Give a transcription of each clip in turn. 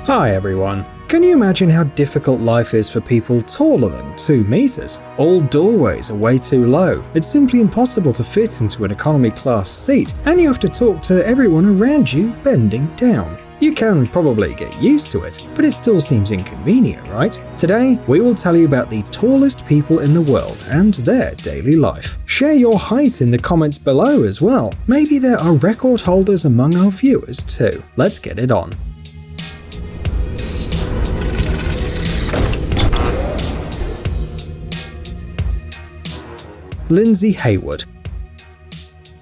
Hi everyone. Can you imagine how difficult life is for people taller than 2 meters? All doorways are way too low. It's simply impossible to fit into an economy class seat, and you have to talk to everyone around you bending down. You can probably get used to it, but it still seems inconvenient, right? Today, we will tell you about the tallest people in the world and their daily life. Share your height in the comments below as well. Maybe there are record holders among our viewers too. Let's get it on. Lindsay Hayward.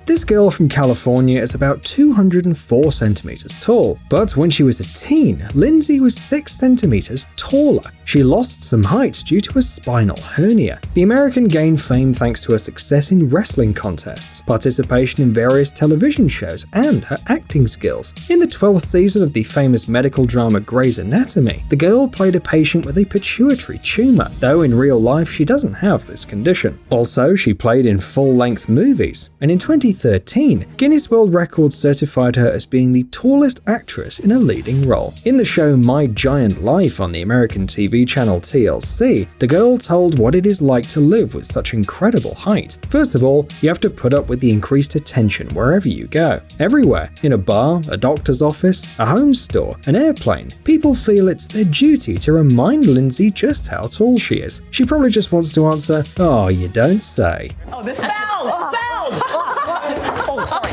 This girl from California is about 204 centimeters tall, but when she was a teen, Lindsay was 6 centimeters taller. She lost some height due to a spinal hernia. The American gained fame thanks to her success in wrestling contests, participation in various television shows, and her acting skills. In the 12th season of the famous medical drama Grey's Anatomy, the girl played a patient with a pituitary tumor, though in real life she doesn't have this condition. Also, she played in full-length movies, and in 2013, Guinness World Records certified her as being the tallest actress in a leading role. In the show My Giant Life on the American TV channel TLC, the girl told what it is like to live with such incredible height. First of all, you have to put up with the increased attention wherever you go. Everywhere, in a bar, a doctor's office, a home store, an airplane, people feel it's their duty to remind Lindsay just how tall she is. She probably just wants to answer, "Oh, you don't say." Oh, this fouled! Oh, sorry.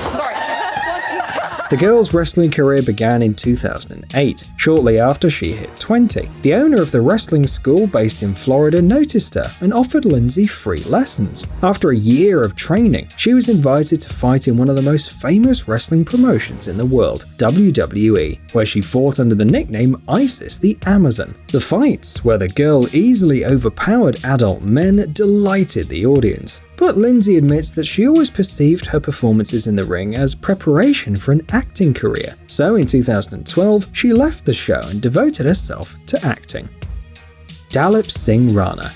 The girl's wrestling career began in 2008, shortly after she hit 20. The owner of the wrestling school based in Florida noticed her and offered Lindsay free lessons. After a year of training, she was invited to fight in one of the most famous wrestling promotions in the world, WWE, where she fought under the nickname Isis the Amazon. The fights, where the girl easily overpowered adult men, delighted the audience. But Lindsay admits that she always perceived her performances in the ring as preparation for an acting career. So in 2012, she left the show and devoted herself to acting. Dalip Singh Rana.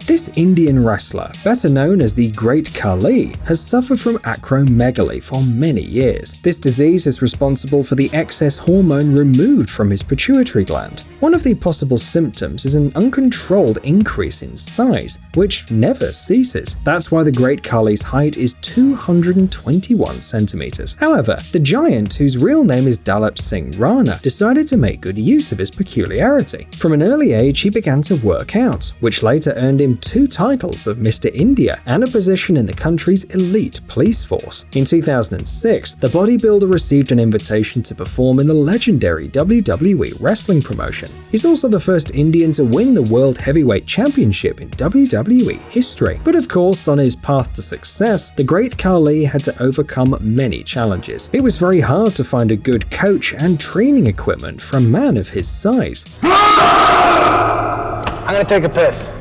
This Indian wrestler, better known as the Great Khali, has suffered from acromegaly for many years. This disease is responsible for the excess hormone removed from his pituitary gland. One of the possible symptoms is an uncontrolled increase in size, which never ceases. That's why the Great Khali's height is 221 centimeters. However, the giant, whose real name is Dalip Singh Rana, decided to make good use of his peculiarity. From an early age, he began to work out, which later earned him 2 titles of Mr. India and a position in the country's elite police force. In 2006, the bodybuilder received an invitation to perform in the legendary WWE wrestling promotion. He's also the first Indian to win the World Heavyweight Championship in WWE history. But of course, on his path to success, the Great Khali had to overcome many challenges. It was very hard to find a good coach and training equipment for a man of his size. I'm gonna take a piss.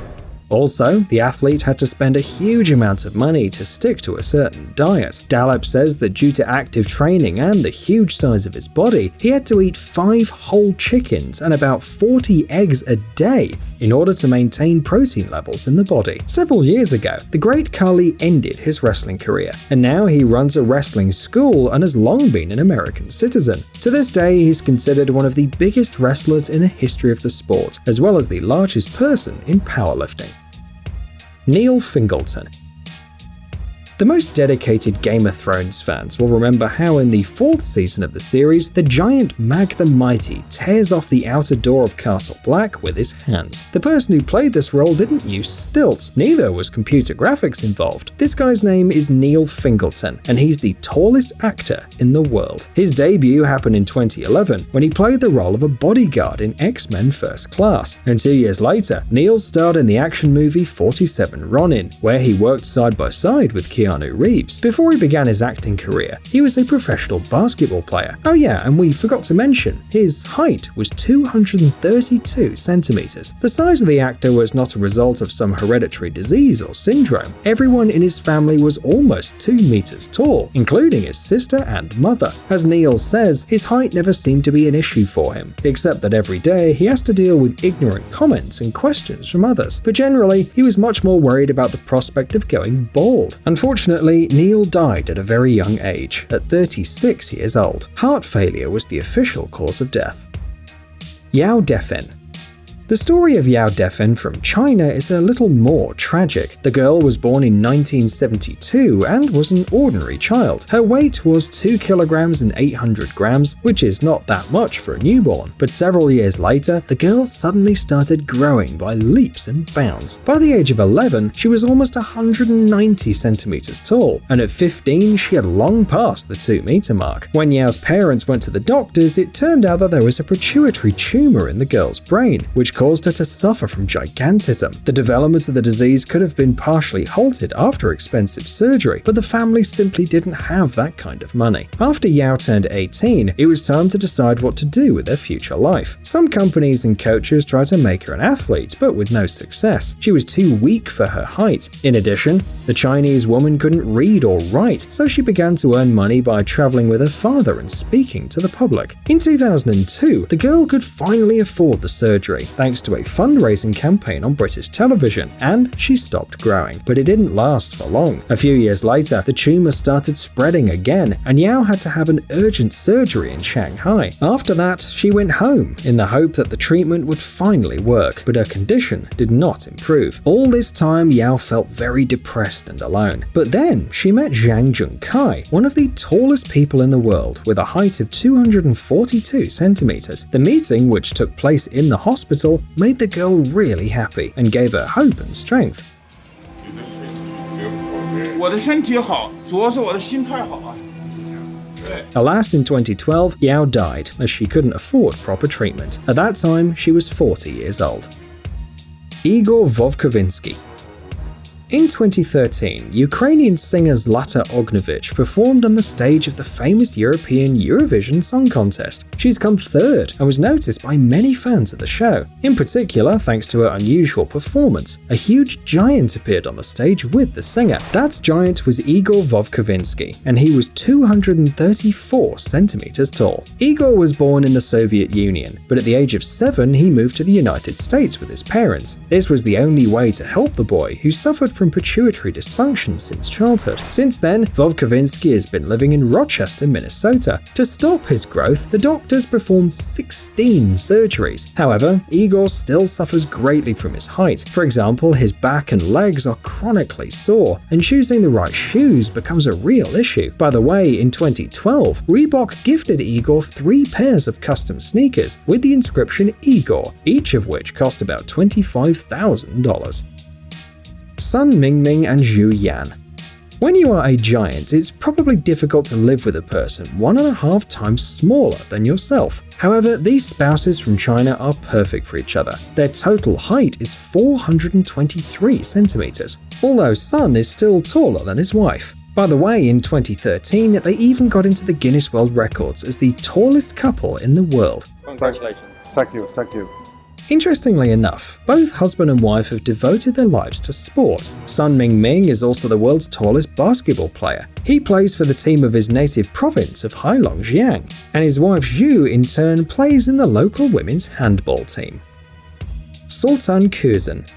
Also, the athlete had to spend a huge amount of money to stick to a certain diet. Dalip says that due to active training and the huge size of his body, he had to eat 5 whole chickens and about 40 eggs a day in order to maintain protein levels in the body. Several years ago, the Great Khali ended his wrestling career, and now he runs a wrestling school and has long been an American citizen. To this day, he's considered one of the biggest wrestlers in the history of the sport, as well as the largest person in powerlifting. Neil Fingleton. The most dedicated Game of Thrones fans will remember how in the 4th season of the series, the giant Mag the Mighty tears off the outer door of Castle Black with his hands. The person who played this role didn't use stilts, neither was computer graphics involved. This guy's name is Neil Fingleton, and he's the tallest actor in the world. His debut happened in 2011 when he played the role of a bodyguard in X-Men First Class, and 2 years later, Neil starred in the action movie 47 Ronin, where he worked side by side with Keanu Reeves. Before he began his acting career, he was a professional basketball player. Oh yeah, and we forgot to mention, his height was 232 centimeters. The size of the actor was not a result of some hereditary disease or syndrome. Everyone in his family was almost 2 meters tall, including his sister and mother. As Neil says, his height never seemed to be an issue for him, except that every day he has to deal with ignorant comments and questions from others. But generally, he was much more worried about the prospect of going bald. Unfortunately, Neil died at a very young age, at 36 years old. Heart failure was the official cause of death. Yao Defen. The story of Yao Defen from China is a little more tragic. The girl was born in 1972 and was an ordinary child. Her weight was 2 kilograms and 800 grams, which is not that much for a newborn. But several years later, the girl suddenly started growing by leaps and bounds. By the age of 11, she was almost 190 centimeters tall, and at 15, she had long passed the 2-meter mark. When Yao's parents went to the doctors, it turned out that there was a pituitary tumor in the girl's brain, which caused her to suffer from gigantism. The development of the disease could have been partially halted after expensive surgery, but the family simply didn't have that kind of money. After Yao turned 18, it was time to decide what to do with their future life. Some companies and coaches tried to make her an athlete, but with no success. She was too weak for her height. In addition, the Chinese woman couldn't read or write, so she began to earn money by traveling with her father and speaking to the public. In 2002, the girl could finally afford the surgery, thanks to a fundraising campaign on British television, and she stopped growing. But it didn't last for long. A few years later, the tumor started spreading again, and Yao had to have an urgent surgery in Shanghai. After that, she went home in the hope that the treatment would finally work, but her condition did not improve. All this time, Yao felt very depressed and alone. But then, she met Zhang Junkai, one of the tallest people in the world, with a height of 242 centimeters. The meeting, which took place in the hospital, made the girl really happy and gave her hope and strength. Alas, in 2012, Yao died as she couldn't afford proper treatment. At that time, she was 40 years old. Igor Vovkovinskiy. In 2013, Ukrainian singer Zlata Ognovich performed on the stage of the famous European Eurovision Song Contest. She's come third and was noticed by many fans of the show. In particular, thanks to her unusual performance, a huge giant appeared on the stage with the singer. That giant was Igor Vovkovinskiy, and he was 234 centimeters tall. Igor was born in the Soviet Union, but at the age of 7, he moved to the United States with his parents. This was the only way to help the boy, who suffered from pituitary dysfunction since childhood. Since then, Vovkovinskiy has been living in Rochester, Minnesota. To stop his growth, the doctors performed 16 surgeries. However, Igor still suffers greatly from his height. For example, his back and legs are chronically sore, and choosing the right shoes becomes a real issue. By the way, in 2012, Reebok gifted Igor 3 pairs of custom sneakers with the inscription Igor, each of which cost about $25,000. Sun Mingming and Xu Yan. When you are a giant, it's probably difficult to live with a person 1.5 times smaller than yourself. However, these spouses from China are perfect for each other. Their total height is 423 centimeters, although Sun is still taller than his wife. By the way, in 2013, they even got into the Guinness World Records as the tallest couple in the world. Congratulations. Thank you. Interestingly enough, both husband and wife have devoted their lives to sport. Sun Mingming is also the world's tallest basketball player. He plays for the team of his native province of Heilongjiang, and his wife Xu in turn plays in the local women's handball team. Sultan Kösen.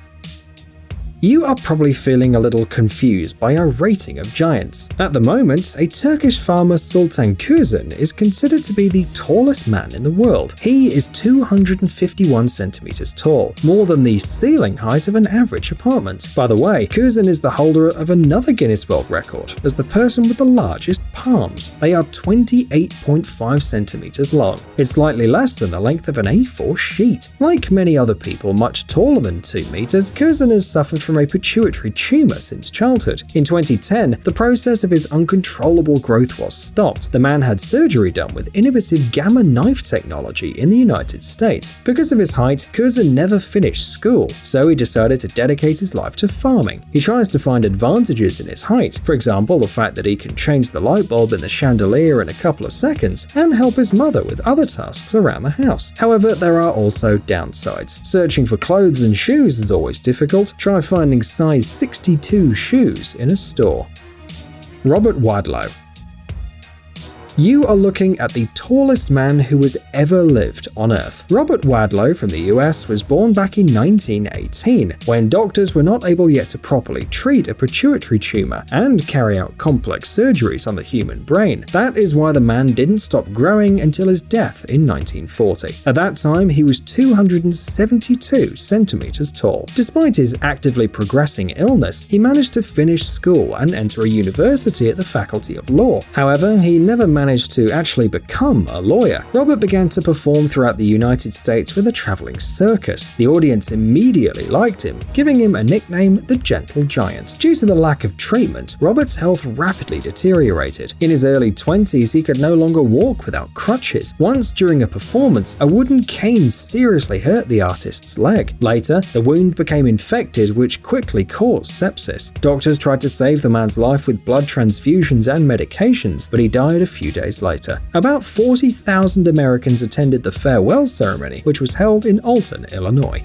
You are probably feeling a little confused by our rating of giants. At the moment, a Turkish farmer Sultan Kösen is considered to be the tallest man in the world. He is 251 centimeters tall, more than the ceiling height of an average apartment. By the way, Kösen is the holder of another Guinness World Record as the person with the largest palms. They are 28.5 centimeters long. It's slightly less than the length of an A4 sheet. Like many other people much taller than 2 meters, Kösen has suffered from a pituitary tumor since childhood. In 2010, the process of his uncontrollable growth was stopped. The man had surgery done with innovative gamma knife technology in the United States. Because of his height, Kösen never finished school, so he decided to dedicate his life to farming. He tries to find advantages in his height, for example, the fact that he can change the light bulb in the chandelier in a couple of seconds and help his mother with other tasks around the house. However, there are also downsides. Searching for clothes and shoes is always difficult. Try finding size 62 shoes in a store. Robert Wadlow. You are looking at the tallest man who has ever lived on Earth. Robert Wadlow from the US was born back in 1918, when doctors were not able yet to properly treat a pituitary tumor and carry out complex surgeries on the human brain. That is why the man didn't stop growing until his death in 1940. At that time, he was 272 centimeters tall. Despite his actively progressing illness, he managed to finish school and enter a university at the Faculty of Law. However, he never managed to actually become a lawyer. Robert began to perform throughout the United States with a traveling circus. The audience immediately liked him, giving him a nickname, the Gentle Giant. Due to the lack of treatment, Robert's health rapidly deteriorated. In his early 20s, he could no longer walk without crutches. Once during a performance, a wooden cane seriously hurt the artist's leg. Later, the wound became infected, which quickly caused sepsis. Doctors tried to save the man's life with blood transfusions and medications, but he died a few days later. About 40,000 Americans attended the farewell ceremony, which was held in Alton, Illinois.